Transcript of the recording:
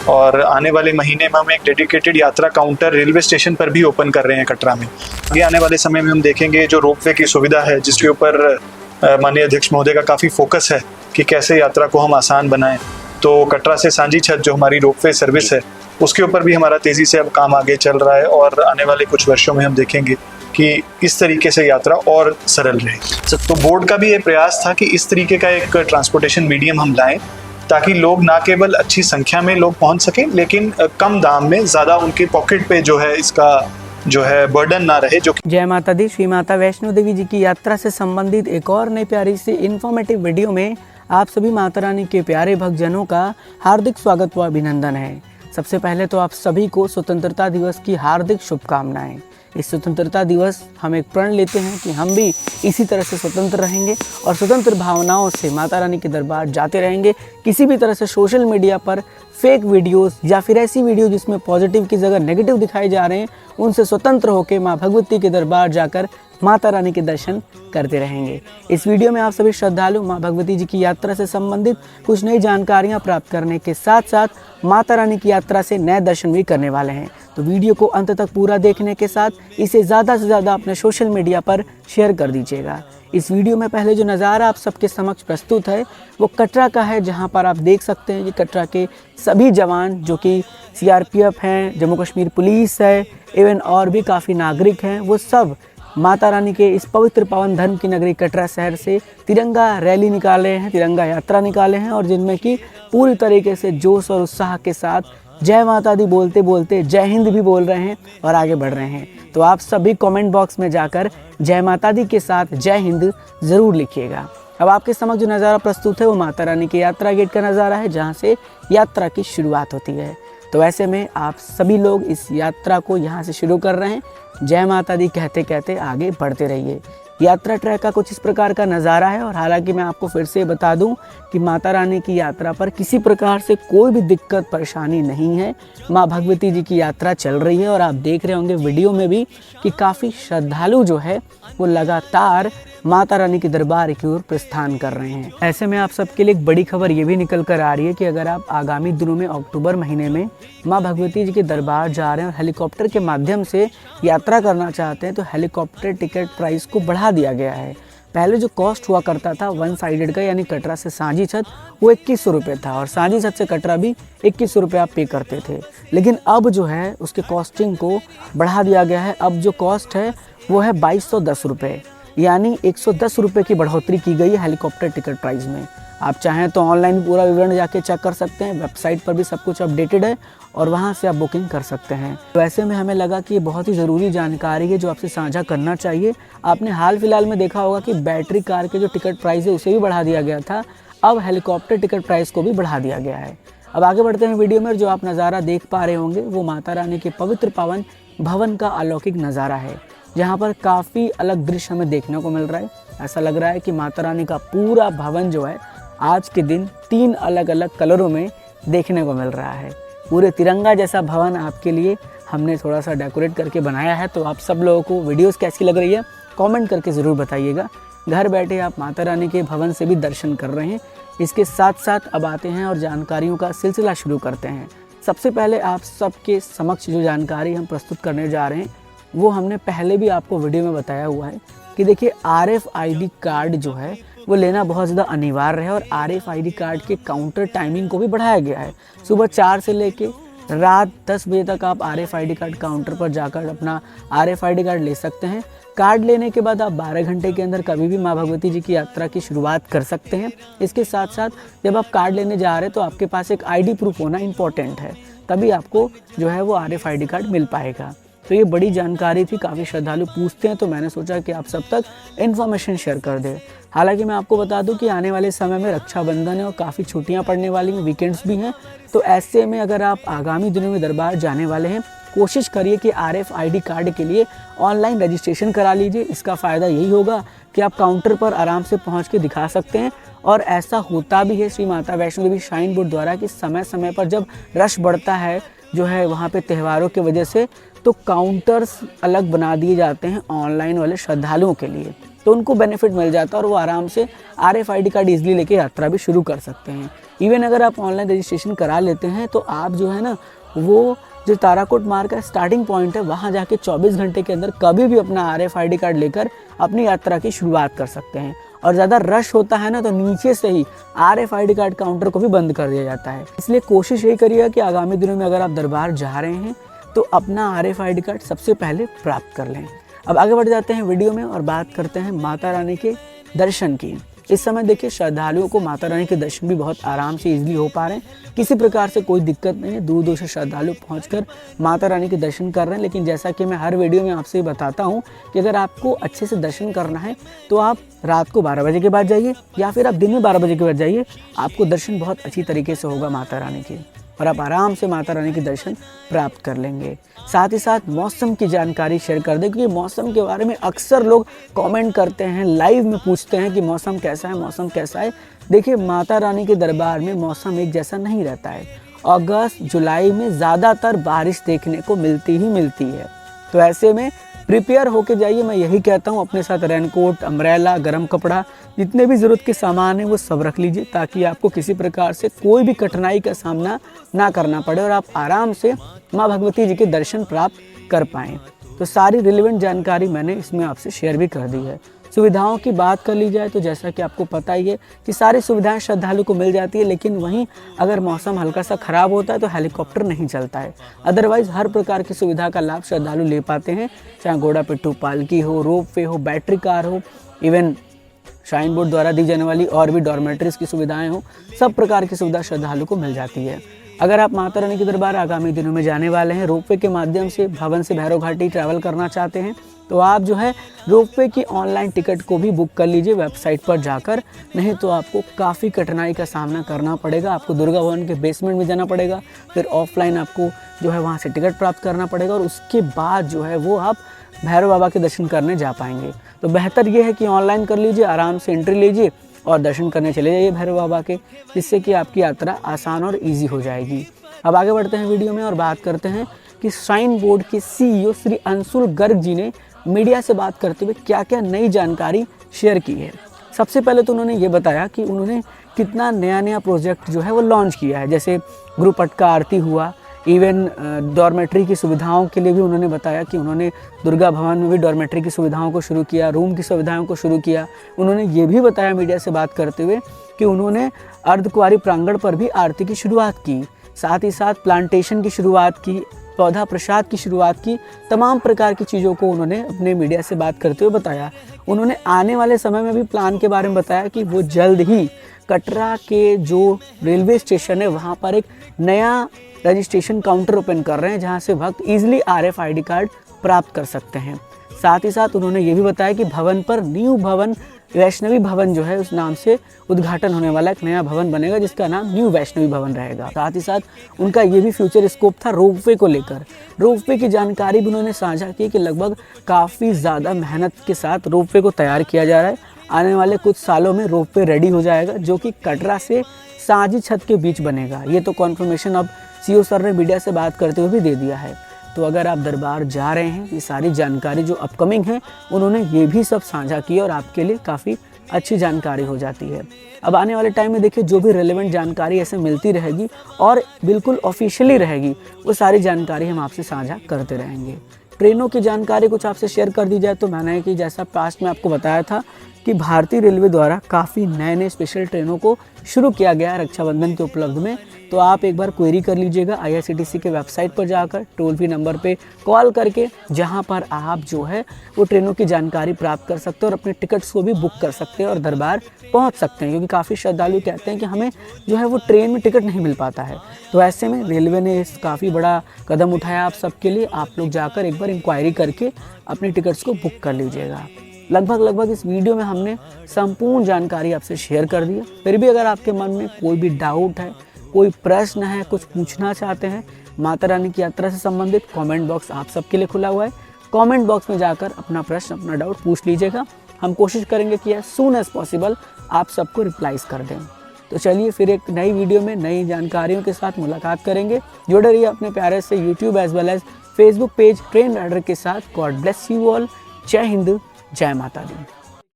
और आने वाले महीने में हम एक डेडिकेटेड यात्रा काउंटर रेलवे स्टेशन पर भी ओपन कर रहे हैं कटरा में। आगे आने वाले समय में हम देखेंगे जो रोपवे की सुविधा है, जिसके ऊपर माननीय अध्यक्ष महोदय का काफ़ी फोकस है कि कैसे यात्रा को हम आसान बनाएं। तो कटरा से सांझी छत जो हमारी रोपवे सर्विस है, उसके ऊपर भी हमारा तेज़ी से अब काम आगे चल रहा है और आने वाले कुछ वर्षों में हम देखेंगे कि इस तरीके से यात्रा और सरल रहे। तो बोर्ड का भी ये प्रयास था कि इस तरीके का एक ट्रांसपोर्टेशन मीडियम हम लाएं, ताकि लोग ना केवल अच्छी संख्या में लोग पहुंच सकें, लेकिन कम दाम में ज़्यादा उनके पॉकेट पे जो है इसका जो है बर्डन ना रहे। जो जय माता दी। श्री माता वैष्णो देवी जी की यात्रा से संबंधित एक और नई प्यारी सी इन्फॉर्मेटिव वीडियो में आप सभी माता रानी के प्यारे भक्तजनों का हार्दिक स्वागत व अभिनंदन है। सबसे पहले तो आप सभी को स्वतंत्रता दिवस की हार्दिक शुभकामनाएं। इस स्वतंत्रता दिवस हम एक प्रण लेते हैं कि हम भी इसी तरह से स्वतंत्र रहेंगे और स्वतंत्र भावनाओं से माता रानी के दरबार जाते रहेंगे। किसी भी तरह से सोशल मीडिया पर फेक वीडियोस या फिर ऐसी वीडियो जिसमें पॉजिटिव की जगह नेगेटिव दिखाए जा रहे हैं, उनसे स्वतंत्र होकर माँ भगवती के दरबार जाकर माता रानी के दर्शन करते रहेंगे। इस वीडियो में आप सभी श्रद्धालु माँ भगवती जी की यात्रा से संबंधित कुछ नई जानकारियाँ प्राप्त करने के साथ साथ माता रानी की यात्रा से नए दर्शन भी करने वाले हैं। तो वीडियो को अंत तक पूरा देखने के साथ इसे ज़्यादा से ज़्यादा अपने सोशल मीडिया पर शेयर कर दीजिएगा। इस वीडियो में पहले जो नज़ारा आप सबके समक्ष प्रस्तुत है वो कटरा का है, जहां पर आप देख सकते हैं कि कटरा के सभी जवान जो कि सीआरपीएफ हैं, जम्मू कश्मीर पुलिस है, एवं और भी काफ़ी नागरिक हैं, वो सब माता रानी के इस पवित्र पावन धर्म की नगरी कटरा शहर से तिरंगा रैली निकाले हैं, तिरंगा यात्रा निकाले हैं और जिनमें कि पूरी तरीके से जोश और उत्साह के साथ जय माता दी बोलते बोलते जय हिंद भी बोल रहे हैं और आगे बढ़ रहे हैं। तो आप सभी कमेंट बॉक्स में जाकर जय माता दी के साथ जय हिंद ज़रूर लिखिएगा। अब आपके समक्ष जो नज़ारा प्रस्तुत है वो माता रानी के यात्रा गेट का नज़ारा है, जहाँ से यात्रा की शुरुआत होती है। तो ऐसे में आप सभी लोग इस यात्रा को यहाँ से शुरू कर रहे हैं। जय माता दी कहते कहते आगे बढ़ते रहिए। यात्रा ट्रैक का कुछ इस प्रकार का नज़ारा है और हालांकि मैं आपको फिर से बता दूं कि माता रानी की यात्रा पर किसी प्रकार से कोई भी दिक्कत परेशानी नहीं है। माँ भगवती जी की यात्रा चल रही है और आप देख रहे होंगे वीडियो में भी कि काफ़ी श्रद्धालु जो है वो लगातार माता रानी के दरबार की ओर प्रस्थान कर रहे हैं। ऐसे में आप सबके लिए एक बड़ी खबर ये भी निकल कर आ रही है कि अगर आप आगामी दिनों में अक्टूबर महीने में माँ भगवती जी के दरबार जा रहे हैं और हेलीकॉप्टर के माध्यम से यात्रा करना चाहते हैं तो हेलीकॉप्टर टिकट प्राइस को बढ़ा दिया गया है। पहले जो कॉस्ट हुआ करता था वन साइडेड का, यानी कटरा से सांझी छत, वो 2100 रुपये था और सांझी छत से कटरा भी 2100 रुपये आप पे करते थे। लेकिन अब जो है उसके कॉस्टिंग को बढ़ा दिया गया है। अब जो कॉस्ट है वो है 2210 रुपये, यानी 110 रुपये की बढ़ोतरी की गई है हेलीकॉप्टर टिकट प्राइस में। आप चाहें तो ऑनलाइन पूरा विवरण जाके चेक कर सकते हैं, वेबसाइट पर भी सब कुछ अपडेटेड है और वहां से आप बुकिंग कर सकते हैं। तो ऐसे में हमें लगा कि ये बहुत ही ज़रूरी जानकारी है जो आपसे साझा करना चाहिए। आपने हाल फिलहाल में देखा होगा कि बैटरी कार के जो टिकट प्राइस है उसे भी बढ़ा दिया गया था, अब हेलीकॉप्टर टिकट प्राइस को भी बढ़ा दिया गया है। अब आगे बढ़ते हैं वीडियो में। जो आप नज़ारा देख पा रहे होंगे वो माता रानी के पवित्र पावन भवन का अलौकिक नज़ारा है, जहाँ पर काफ़ी अलग दृश्य हमें देखने को मिल रहा है। ऐसा लग रहा है कि माता रानी का पूरा भवन जो है आज के दिन 3 अलग अलग कलरों में देखने को मिल रहा है। पूरे तिरंगा जैसा भवन आपके लिए हमने थोड़ा सा डेकोरेट करके बनाया है। तो आप सब लोगों को वीडियोस कैसी लग रही है कमेंट करके ज़रूर बताइएगा। घर बैठे आप माता रानी के भवन से भी दर्शन कर रहे हैं। इसके साथ साथ अब आते हैं और जानकारियों का सिलसिला शुरू करते हैं। सबसे पहले आप सबके समक्ष जो जानकारी हम प्रस्तुत करने जा रहे हैं वो हमने पहले भी आपको वीडियो में बताया हुआ है कि देखिए RFID कार्ड जो है वो लेना बहुत ज़्यादा अनिवार्य है और RFID कार्ड के काउंटर टाइमिंग को भी बढ़ाया गया है। सुबह 4 से लेके रात 10 बजे तक आप RFID कार्ड काउंटर पर जाकर अपना RFID कार्ड ले सकते हैं। कार्ड लेने के बाद आप 12 घंटे के अंदर कभी भी माँ भगवती जी की यात्रा की शुरुआत कर सकते हैं। इसके साथ साथ जब आप कार्ड लेने जा रहे हैं तो आपके पास एक ID प्रूफ होना इम्पोर्टेंट है, तभी आपको जो है वो RFID कार्ड मिल पाएगा। तो ये बड़ी जानकारी थी, काफ़ी श्रद्धालु पूछते हैं तो मैंने सोचा कि आप सब तक इन्फॉर्मेशन शेयर कर दें। हालांकि मैं आपको बता दूं कि आने वाले समय में रक्षाबंधन है और काफ़ी छुट्टियां पड़ने वाली हैं, वीकेंड्स भी हैं। तो ऐसे में अगर आप आगामी दिनों में दरबार जाने वाले हैं, कोशिश करिए कि RFID कार्ड के लिए ऑनलाइन रजिस्ट्रेशन करा लीजिए। इसका फ़ायदा यही होगा कि आप काउंटर पर आराम से पहुँच के दिखा सकते हैं। और ऐसा होता भी है श्री माता वैष्णो देवी श्राइन बोर्ड द्वारा कि समय समय पर जब रश बढ़ता है जो है वहाँ पे त्योहारों की वजह से, तो काउंटर्स अलग बना दिए जाते हैं ऑनलाइन वाले श्रद्धालुओं के लिए। तो उनको बेनिफिट मिल जाता है और वो आराम से RFID कार्ड ईजिली लेके यात्रा भी शुरू कर सकते हैं। इवन अगर आप ऑनलाइन रजिस्ट्रेशन करा लेते हैं तो आप जो है ना वो जो ताराकोट मार्ग का स्टार्टिंग पॉइंट है वहाँ जाके 24 घंटे के अंदर कभी भी अपना RFID कार्ड लेकर अपनी यात्रा की शुरुआत कर सकते हैं। और ज़्यादा रश होता है ना तो नीचे से ही RFID कार्ड काउंटर को भी बंद कर दिया जाता है। इसलिए कोशिश यही करिएगा कि आगामी दिनों में अगर आप दरबार जा रहे हैं तो अपना RFID कार्ड सबसे पहले प्राप्त कर लें। अब आगे बढ़ जाते हैं वीडियो में और बात करते हैं माता रानी के दर्शन की। इस समय देखिए श्रद्धालुओं को माता रानी के दर्शन भी बहुत आराम से इजीली हो पा रहे हैं, किसी प्रकार से कोई दिक्कत नहीं है। दूर दूर से श्रद्धालु पहुंचकर माता रानी के दर्शन कर रहे हैं। लेकिन जैसा कि मैं हर वीडियो में आपसे बताता हूं कि अगर आपको अच्छे से दर्शन करना है तो आप रात को 12 बजे के बाद जाइए या फिर आप दिन में 12 बजे के बाद जाइए, आपको दर्शन बहुत अच्छी तरीके से होगा माता रानी के और आप आराम से माता रानी के दर्शन प्राप्त कर लेंगे। साथ ही साथ मौसम की जानकारी शेयर कर दें, क्योंकि मौसम के बारे में अक्सर लोग कमेंट करते हैं, लाइव में पूछते हैं कि मौसम कैसा है, मौसम कैसा है। देखिए माता रानी के दरबार में मौसम एक जैसा नहीं रहता है। अगस्त जुलाई में ज़्यादातर बारिश देखने को मिलती ही मिलती है, तो ऐसे में प्रिपेयर होके जाइए। मैं यही कहता हूँ, अपने साथ रेनकोट, अम्ब्रेला, गर्म कपड़ा, जितने भी ज़रूरत के सामान हैं वो सब रख लीजिए ताकि आपको किसी प्रकार से कोई भी कठिनाई का सामना ना करना पड़े और आप आराम से माँ भगवती जी के दर्शन प्राप्त कर पाएँ। तो सारी रिलेवेंट जानकारी मैंने इसमें आपसे शेयर भी कर दी है। सुविधाओं की बात कर ली जाए तो जैसा कि आपको पता ही है कि सारी सुविधाएं श्रद्धालु को मिल जाती है, लेकिन वहीं अगर मौसम हल्का सा ख़राब होता है तो हेलीकॉप्टर नहीं चलता है। अदरवाइज़ हर प्रकार की सुविधा का लाभ श्रद्धालु ले पाते हैं, चाहे घोड़ा पिट्ठू पालकी हो, रोप वे हो, बैटरी कार हो, इवन श्राइन बोर्ड द्वारा दी जाने वाली और भी डॉर्मेटरीज की सुविधाएँ हो, सब प्रकार की सुविधा श्रद्धालु को मिल जाती है। अगर आप माता रानी के दरबार आगामी दिनों में जाने वाले हैं, रोपवे के माध्यम से भवन से भैरव घाटी ट्रैवल करना चाहते हैं तो आप जो है रोपवे की ऑनलाइन टिकट को भी बुक कर लीजिए वेबसाइट पर जाकर, नहीं तो आपको काफ़ी कठिनाई का सामना करना पड़ेगा। आपको दुर्गा भवन के बेसमेंट में जाना पड़ेगा, फिर ऑफलाइन आपको जो है वहाँ से टिकट प्राप्त करना पड़ेगा और उसके बाद जो है वो आप भैरव बाबा के दर्शन करने जा पाएंगे। तो बेहतर ये है कि ऑनलाइन कर लीजिए, आराम से एंट्री लीजिए और दर्शन करने चले जाइए भैरव बाबा के, जिससे कि आपकी यात्रा आसान और ईजी हो जाएगी। अब आगे बढ़ते हैं वीडियो में और बात करते हैं कि श्राइन बोर्ड के CEO श्री अंशुल गर्ग जी ने मीडिया से बात करते हुए क्या क्या नई जानकारी शेयर की है। सबसे पहले तो उन्होंने ये बताया कि उन्होंने कितना नया प्रोजेक्ट जो है वो लॉन्च किया है, जैसे ग्रुप अटका आरती हुआ, इवन डॉर्मेट्री की सुविधाओं के लिए भी उन्होंने बताया कि उन्होंने दुर्गा भवन में भी डॉर्मेट्री की सुविधाओं को शुरू किया, रूम की सुविधाओं को शुरू किया। उन्होंने ये भी बताया मीडिया से बात करते हुए कि उन्होंने अर्धकुंवारी प्रांगण पर भी आरती की शुरुआत की, साथ ही साथ प्लांटेशन की शुरुआत की, पौधा प्रसाद की शुरुआत की, तमाम प्रकार की चीज़ों को उन्होंने अपने मीडिया से बात करते हुए बताया। उन्होंने आने वाले समय में भी प्लान के बारे में बताया कि वो जल्द ही कटरा के जो रेलवे स्टेशन है वहाँ पर एक नया रजिस्ट्रेशन काउंटर ओपन कर रहे हैं, जहाँ से भक्त ईजिली RFID कार्ड प्राप्त कर सकते हैं। साथ ही साथ उन्होंने ये भी बताया कि भवन पर न्यू भवन वैष्णवी भवन जो है उस नाम से उद्घाटन होने वाला एक नया भवन बनेगा, जिसका नाम न्यू वैष्णवी भवन रहेगा। साथ ही साथ उनका ये भी फ्यूचर स्कोप था रोपवे को लेकर। रोपवे की जानकारी भी उन्होंने साझा की कि लगभग काफ़ी ज़्यादा मेहनत के साथ रोपवे को तैयार किया जा रहा है। आने वाले कुछ सालों में रोपवे रेडी हो जाएगा, जो कि कटरा से साँझी छत के बीच बनेगा। ये तो कॉन्फर्मेशन अब CEO सर ने मीडिया से बात करते हुए भी दे दिया है। तो अगर आप दरबार जा रहे हैं, ये सारी जानकारी जो अपकमिंग है उन्होंने ये भी सब साझा की और आपके लिए काफ़ी अच्छी जानकारी हो जाती है। अब आने वाले टाइम में देखिए जो भी रेलेवेंट जानकारी ऐसे मिलती रहेगी और बिल्कुल ऑफिशियली रहेगी, वो सारी जानकारी हम आपसे साझा करते रहेंगे। ट्रेनों की जानकारी कुछ आपसे शेयर कर दी जाए तो मैंने कि जैसा पास्ट में आपको बताया था कि भारतीय रेलवे द्वारा काफ़ी नए स्पेशल ट्रेनों को शुरू किया गया है रक्षाबंधन के उपलक्ष्य में। तो आप एक बार क्वेरी कर लीजिएगा IRCTC के वेबसाइट पर जाकर, टोल फ्री नंबर पे कॉल करके, जहां पर आप जो है वो ट्रेनों की जानकारी प्राप्त कर सकते हैं और अपने टिकट्स को भी बुक कर सकते हैं और दरबार पहुंच सकते हैं। क्योंकि काफ़ी श्रद्धालु कहते हैं कि हमें जो है वो ट्रेन में टिकट नहीं मिल पाता है। तो ऐसे में रेलवे ने काफ़ी बड़ा कदम उठाया आप सबके लिए। आप लोग जाकर एक बार इंक्वायरी करके अपने टिकट्स को बुक कर लीजिएगा। लगभग इस वीडियो में हमने संपूर्ण जानकारी आपसे शेयर कर दी है। फिर भी अगर आपके मन में कोई भी डाउट है, कोई प्रश्न है, कुछ पूछना चाहते हैं माता रानी की यात्रा से संबंधित, कमेंट बॉक्स आप सबके लिए खुला हुआ है। कमेंट बॉक्स में जाकर अपना प्रश्न, अपना डाउट पूछ लीजिएगा। हम कोशिश करेंगे कि एज सून एज पॉसिबल आप सबको रिप्लाईज कर दें। तो चलिए फिर एक नई वीडियो में नई जानकारियों के साथ मुलाकात करेंगे। जुड़े रहिए अपने प्यारे से YouTube as well as Facebook page Train Rider के साथ। God bless you all. जय हिंद, जय माता दी।